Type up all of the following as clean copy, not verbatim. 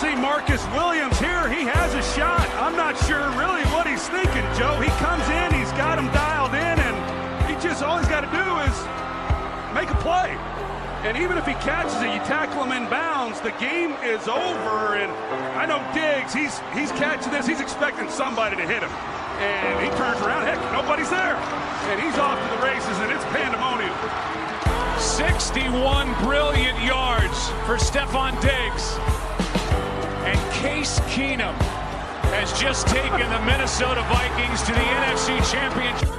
see Marcus Williams here. He has a shot. I'm not sure really what he's thinking, Joe. He comes in, he's got him dialed in, and all he's got to do is make a play. And even if he catches it, you tackle him in bounds, the game is over. And I know Diggs, he's catching this. He's expecting somebody to hit him. And he turns around. Heck, nobody's there. And he's off to the races, and it's pandemonium. 61 brilliant yards for Stephon Diggs. And Case Keenum has just taken the Minnesota Vikings to the NFC Championship.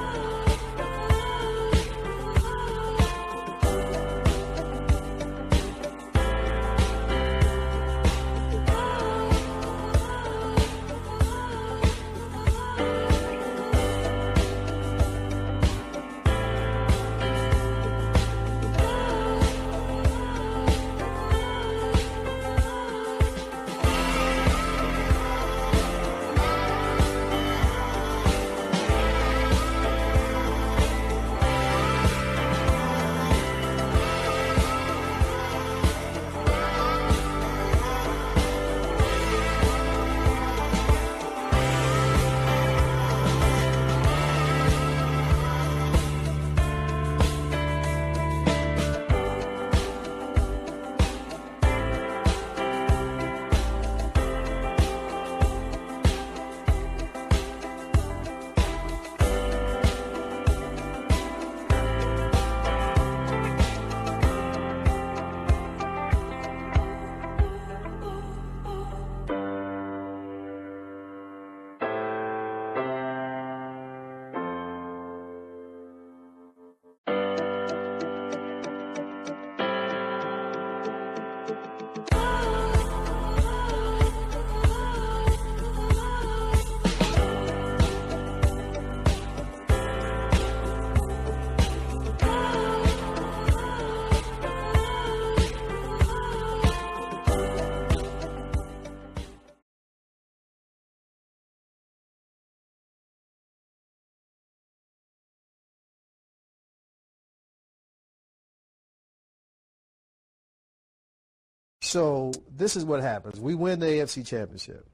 So this is what happens. We win the AFC Championship.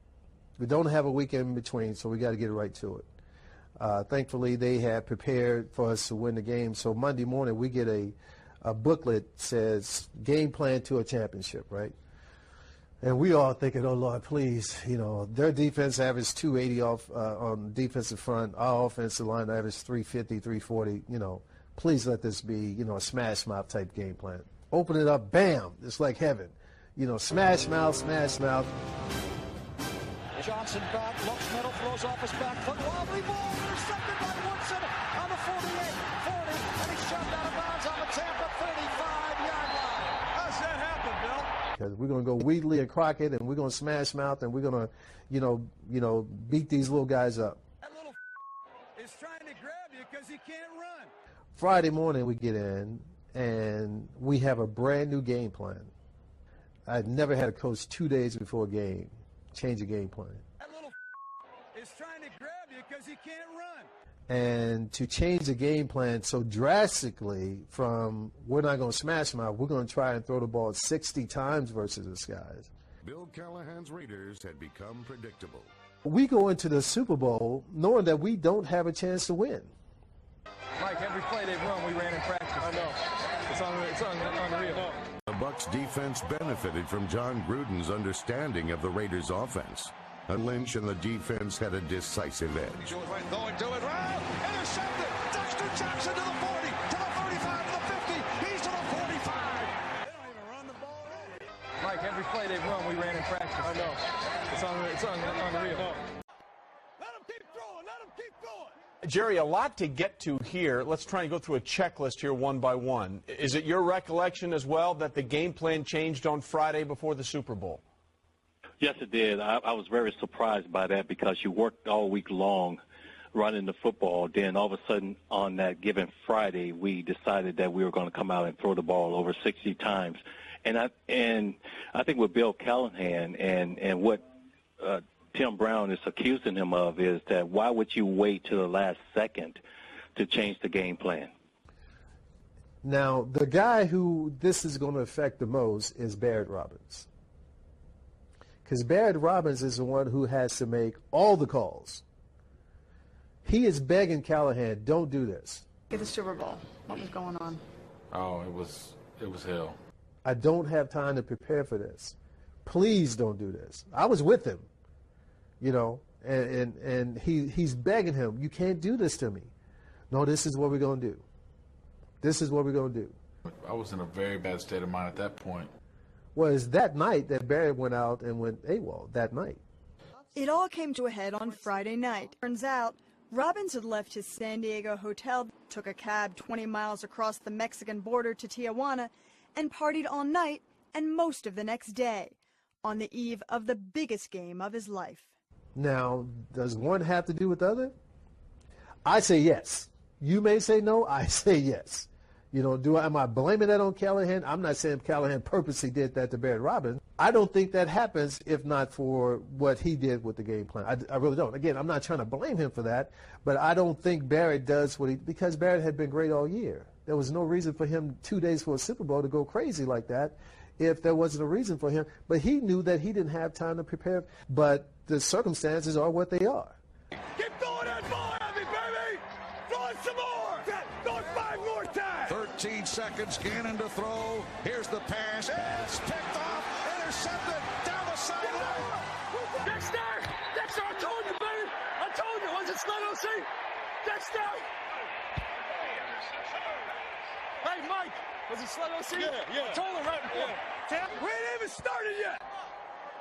We don't have a weekend in between, so we got to get right to it. Thankfully, they had prepared for us to win the game. So Monday morning, we get a booklet that says game plan to a championship, right? And we all thinking, oh, Lord, please, their defense averaged 280 off on the defensive front. Our offensive line averaged 350, 340. Please let this be, a smash mouth type game plan. Open it up, bam, it's like heaven. Smash mouth, smash mouth. Johnson back, looks middle, throws off his back foot, wobbly ball, intercepted by Woodson on the 48, 40, and he's shoved out of bounds on the Tampa 35-yard line. How's that happen, Bill? Because we're going to go Wheatley and Crockett, and we're going to smash mouth, and we're going to, beat these little guys up. That little is trying to grab you because he can't run. Friday morning we get in, and we have a brand new game plan. I'd never had a coach 2 days before a game change a game plan. That little is trying to grab you because he can't run. And to change the game plan so drastically from we're not going to smash them out, we're going to try and throw the ball 60 times versus this guys. Bill Callahan's Raiders had become predictable. We go into the Super Bowl knowing that we don't have a chance to win. Mike, every play they've run, we ran in practice. I know. It's unreal. The Bucs defense benefited from John Gruden's understanding of the Raiders' offense. Lynch and the defense had a decisive edge. Going to it, intercepted. Dexter Jackson to the 40, to the 35, to the 50. He's to the 45. They don't even run the ball. Mike, every play they've run, we ran in practice. I know. It's unreal. Let him keep throwing. Let him keep going. Jerry, a lot to get to here. Let's try and go through a checklist here one by one. Is it your recollection as well that the game plan changed on Friday before the Super Bowl? Yes, it did. I was very surprised by that because you worked all week long running the football. Then all of a sudden on that given Friday, we decided that we were going to come out and throw the ball over 60 times. And I think with Bill Callahan and what Tim Brown is accusing him of is that why would you wait till the last second to change the game plan? Now, the guy who this is going to affect the most is Barrett Roberts. Because Barrett Robbins is the one who has to make all the calls. He is begging Callahan, don't do this. Get the Super Bowl. What was going on? Oh, it was hell. I don't have time to prepare for this. Please don't do this. I was with him, and he's begging him, you can't do this to me. No, this is what we're going to do. This is what we're going to do. I was in a very bad state of mind at that point. Well, it's that night that Barrett went out and went AWOL, that night. It all came to a head on Friday night. Turns out, Robbins had left his San Diego hotel, took a cab 20 miles across the Mexican border to Tijuana, and partied all night and most of the next day, on the eve of the biggest game of his life. Now, does one have to do with the other? I say yes. You may say no, I say yes. Am I blaming that on Callahan? I'm not saying Callahan purposely did that to Barrett Robbins. I don't think that happens if not for what he did with the game plan. I really don't. Again, I'm not trying to blame him for that, but I don't think Barrett does because Barrett had been great all year. There was no reason for him 2 days for a Super Bowl to go crazy like that if there wasn't a reason for him. But he knew that he didn't have time to prepare, but the circumstances are what they are. Keep throwing that ball at me, baby! Throw it some more! Throw it 5 more times! 13 seconds, Gannon to throw. Here's the pass. It's picked off, intercepted, down the sideline. Dexter, I told you, baby. I told you. Was it Sled OC? Dexter. Hey, Mike. Was it Sled OC? Yeah. I told him right before. Yeah. We ain't even started yet.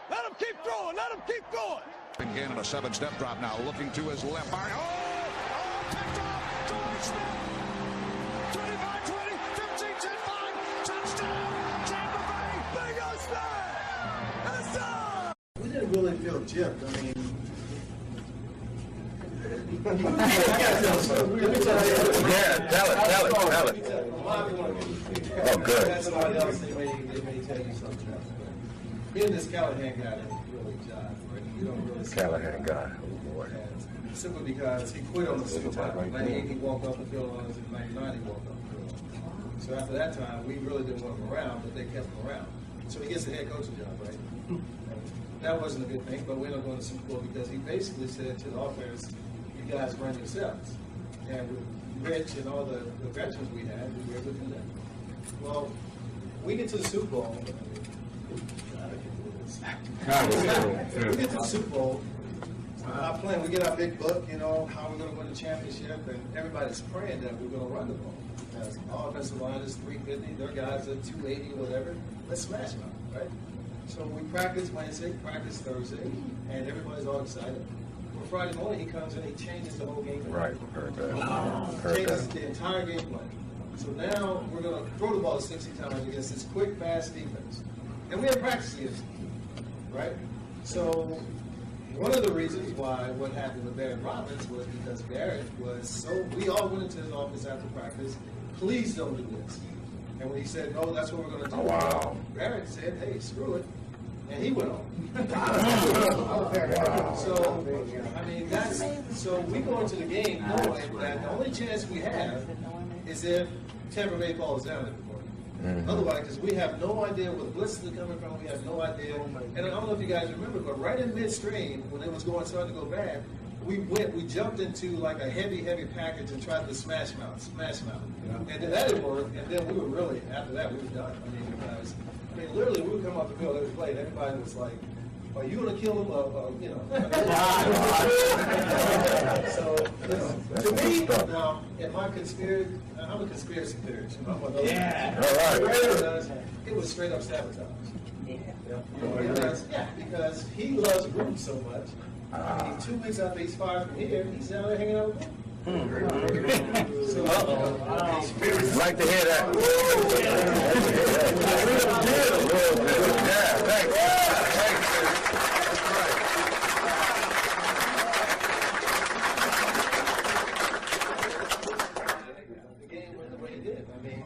Let him keep throwing. Let him keep going. And Gannon, a 7-step drop now, looking to his left. Picked off. George Smith. 25-20, 15-10-5, touchdown, Tampa Bay. Big O Sled. That's up. We didn't really feel gypped. I mean, Tell it. Oh, good. They may tell you something else. Being this Callahan guy doesn't really jive, right? You don't really see Callahan guy. Oh, boy. Simply because he quit on the Super Bowl. 98 he walked off the field on us, in 99 he walked off the field. So after that time, we really didn't want him around, but they kept him around. So he gets the head coaching job, right? That wasn't a good thing, but we ended up going to the Super Bowl because he basically said to the offense, you guys run yourselves. And with Rich and all the veterans we had, we were able to do that. Well, we get to the Super Bowl. We get to the Super Bowl. Our plan, we get our big book, how we're going to win the championship, and everybody's praying that we're going to run the ball. Because our offensive line is 350, their guys are 280, whatever. Let's smash them out, right? So we practice Wednesday, practice Thursday, and everybody's all excited. Well, Friday morning, he comes in, he changes the whole game plan. Right, heard that. Changes the entire game plan. So now we're going to throw the ball 60 times against this quick, fast defense. And we have practice against them, right? So one of the reasons why what happened with Barrett Robbins was because Barrett was so, we all went into his office after practice, please don't do this. And when he said, no, that's what we're going to do. Oh, wow. Barrett said, hey, screw it. And he went on. So, I mean, so we go into the game knowing that the only chance we have is if Tampa Bay falls down at the point. Mm-hmm. Otherwise, because we have no idea where the blitzes are coming from, we have no idea. And I don't know if you guys remember, but right in midstream, when it was starting to go bad, we jumped into like a heavy package and tried to smash them out. Yeah. And then that didn't work, and then we were really, after that, we were done. I mean, literally, we would come off the field every play, and everybody was like, are you going to kill him? So, to me, now, in my conspiracy, I'm a conspiracy theorist. It was straight up sabotage. Because he loves Gruden so much. I mean, 2 weeks after he's fired from here, he's down there hanging out with him. Like to hear that. Yeah, thanks. The game went the way it did. I mean,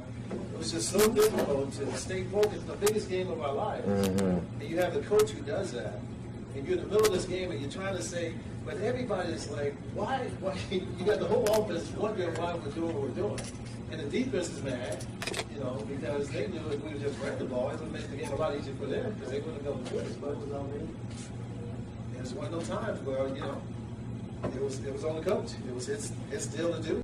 it was just so difficult to stay focused. The biggest game of our lives. Mm-hmm. And you have the coach who does that. And you're in the middle of this game and you're trying to say, but everybody's like, why? You got the whole offense wondering why we're doing what we're doing. And the defense is mad. You know, because they knew if we would just ran the ball, it would make the game a lot easier for them because they wouldn't have gone to it. But there's one of those times where, you know, it was on the coach. It was his deal to do.